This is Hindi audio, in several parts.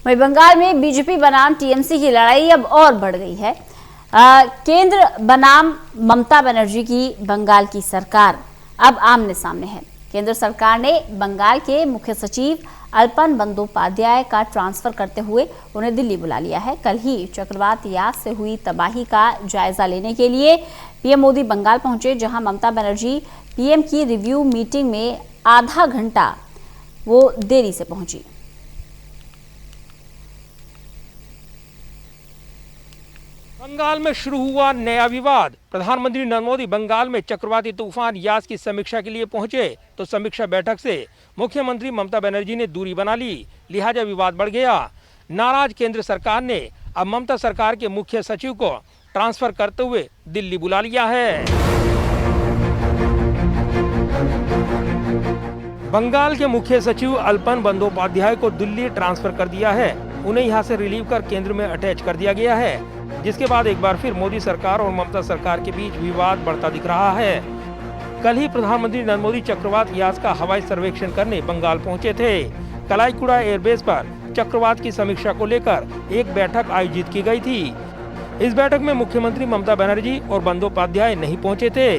वहीं बंगाल में बीजेपी बनाम टीएमसी की लड़ाई अब और बढ़ गई है। केंद्र बनाम ममता बनर्जी की बंगाल की सरकार अब आमने सामने है। केंद्र सरकार ने बंगाल के मुख्य सचिव अल्पन बंदोपाध्याय का ट्रांसफर करते हुए उन्हें दिल्ली बुला लिया है। कल ही चक्रवात यास से हुई तबाही का जायजा लेने के लिए पीएम मोदी बंगाल पहुंचे, जहां ममता बनर्जी पीएम की रिव्यू मीटिंग में आधा घंटा वो देरी से पहुंची। बंगाल में शुरू हुआ नया विवाद। प्रधानमंत्री नरेंद्र मोदी बंगाल में चक्रवाती तूफान यास की समीक्षा के लिए पहुंचे तो समीक्षा बैठक से मुख्यमंत्री ममता बनर्जी ने दूरी बना ली, लिहाजा विवाद बढ़ गया। नाराज केंद्र सरकार ने अब ममता सरकार के मुख्य सचिव को ट्रांसफर करते हुए दिल्ली बुला लिया है। बंगाल के मुख्य सचिव अल्पन बंदोपाध्याय को दिल्ली ट्रांसफर कर दिया है। उन्हें यहां से रिलीव कर केंद्र में अटैच कर दिया गया है, जिसके बाद एक बार फिर मोदी सरकार और ममता सरकार के बीच विवाद बढ़ता दिख रहा है। कल ही प्रधानमंत्री नरेंद्र मोदी चक्रवात यास का हवाई सर्वेक्षण करने बंगाल पहुंचे थे। कलाईकुड़ा एयरबेस पर चक्रवात की समीक्षा को लेकर एक बैठक आयोजित की गई थी। इस बैठक में मुख्यमंत्री ममता बनर्जी और बंदोपाध्याय नहीं पहुंचे थे,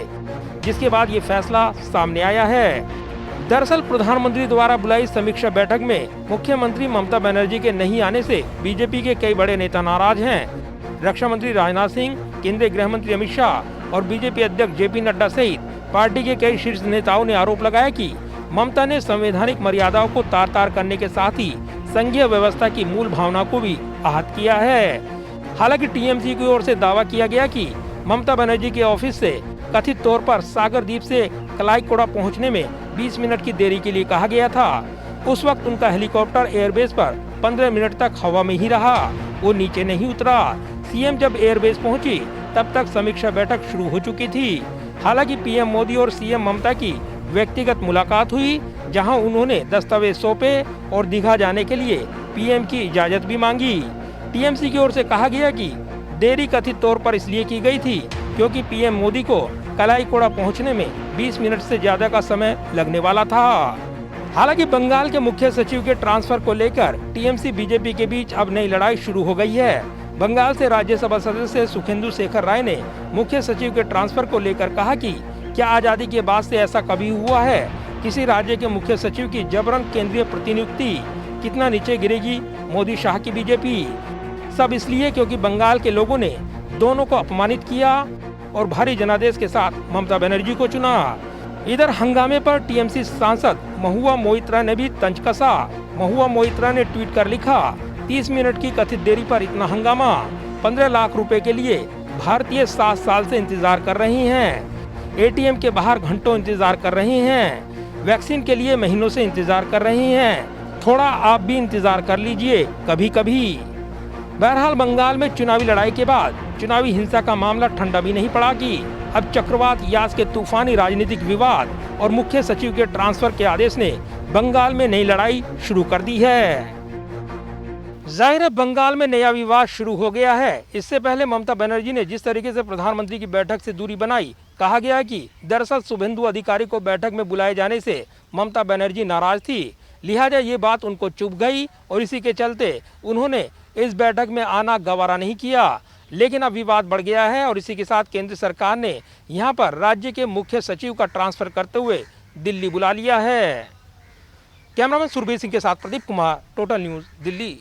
जिसके बाद ये फैसला सामने आया है। दरअसल प्रधानमंत्री द्वारा बुलाई समीक्षा बैठक में मुख्यमंत्री ममता बनर्जी के नहीं आने से बीजेपी के कई बड़े नेता नाराज हैं। रक्षा मंत्री राजनाथ सिंह, केंद्रीय गृह मंत्री अमित शाह और बीजेपी अध्यक्ष जेपी नड्डा सहित पार्टी के कई शीर्ष नेताओं ने आरोप लगाया कि ममता ने संवैधानिक मर्यादाओं को तार तार करने के साथ ही संघीय व्यवस्था की मूल भावना को भी आहत किया है। हालांकि टीएमसी की ओर से दावा किया गया कि ममता बनर्जी के ऑफिस से कथित तौर पर सागर द्वीप से कलाईकुड़ा पहुंचने में 20 मिनट की देरी के लिए कहा गया था। उस वक्त उनका हेलीकॉप्टर एयरबेस पर 15 मिनट तक हवा में ही रहा, वो नीचे नहीं उतरा। सीएम जब एयरबेस पहुंची तब तक समीक्षा बैठक शुरू हो चुकी थी। हालांकि पीएम मोदी और सीएम ममता की व्यक्तिगत मुलाकात हुई, जहां उन्होंने दस्तावेज सौंपे और दीघा जाने के लिए पीएम की इजाजत भी मांगी। टीएमसी की ओर से कहा गया कि देरी कथित तौर पर इसलिए की गई थी क्योंकि पीएम मोदी को कलाईकुड़ा पहुंचने में 20 मिनट से ज्यादा का समय लगने वाला था। हालांकि बंगाल के मुख्य सचिव के ट्रांसफर को लेकर टीएमसी बीजेपी के बीच अब नई लड़ाई शुरू हो गई है। बंगाल से राज्यसभा सदस्य सुखेंदु शेखर राय ने मुख्य सचिव के ट्रांसफर को लेकर कहा कि क्या आजादी के बाद से ऐसा कभी हुआ है? किसी राज्य के मुख्य सचिव की जबरन केंद्रीय प्रतिनियुक्ति कितना नीचे गिरेगी मोदी शाह की बीजेपी? सब इसलिए क्योंकि बंगाल के लोगों ने दोनों को अपमानित किया और भारी जनादेश के साथ ममता बनर्जी को चुना। इधर हंगामे पर टीएमसी सांसद महुआ मोइत्रा ने भी तंज कसा। महुआ मोइत्रा ने ट्वीट कर लिखा, 30 मिनट की कथित देरी पर इतना हंगामा। 15 लाख रुपए के लिए भारतीय 7 साल से इंतजार कर रही हैं। एटीएम के बाहर घंटों इंतजार कर रही हैं। वैक्सीन के लिए महीनों से इंतजार कर रही हैं। थोड़ा आप भी इंतजार कर लीजिए कभी कभी। बहरहाल बंगाल में चुनावी लड़ाई के बाद चुनावी हिंसा का मामला ठंडा भी नहीं पड़ा कि अब चक्रवात यास के तूफानी राजनीतिक विवाद और मुख्य सचिव के ट्रांसफर के आदेश ने बंगाल में नई लड़ाई शुरू कर दी है। जाहिर है बंगाल में नया विवाद शुरू हो गया है। इससे पहले ममता बनर्जी ने जिस तरीके से प्रधानमंत्री की बैठक से दूरी बनाई, कहा गया कि दरअसल शुभेंदु अधिकारी को बैठक में बुलाए जाने से ममता बनर्जी नाराज थी, लिहाजा ये बात उनको चुभ गई और इसी के चलते उन्होंने इस बैठक में आना गवारा नहीं किया। लेकिन अब विवाद बढ़ गया है और इसी के साथ केंद्र सरकार ने यहां पर राज्य के मुख्य सचिव का ट्रांसफर करते हुए दिल्ली बुला लिया है। कैमरामैन सुरभीर सिंह के साथ प्रदीप कुमार, टोटल न्यूज़, दिल्ली।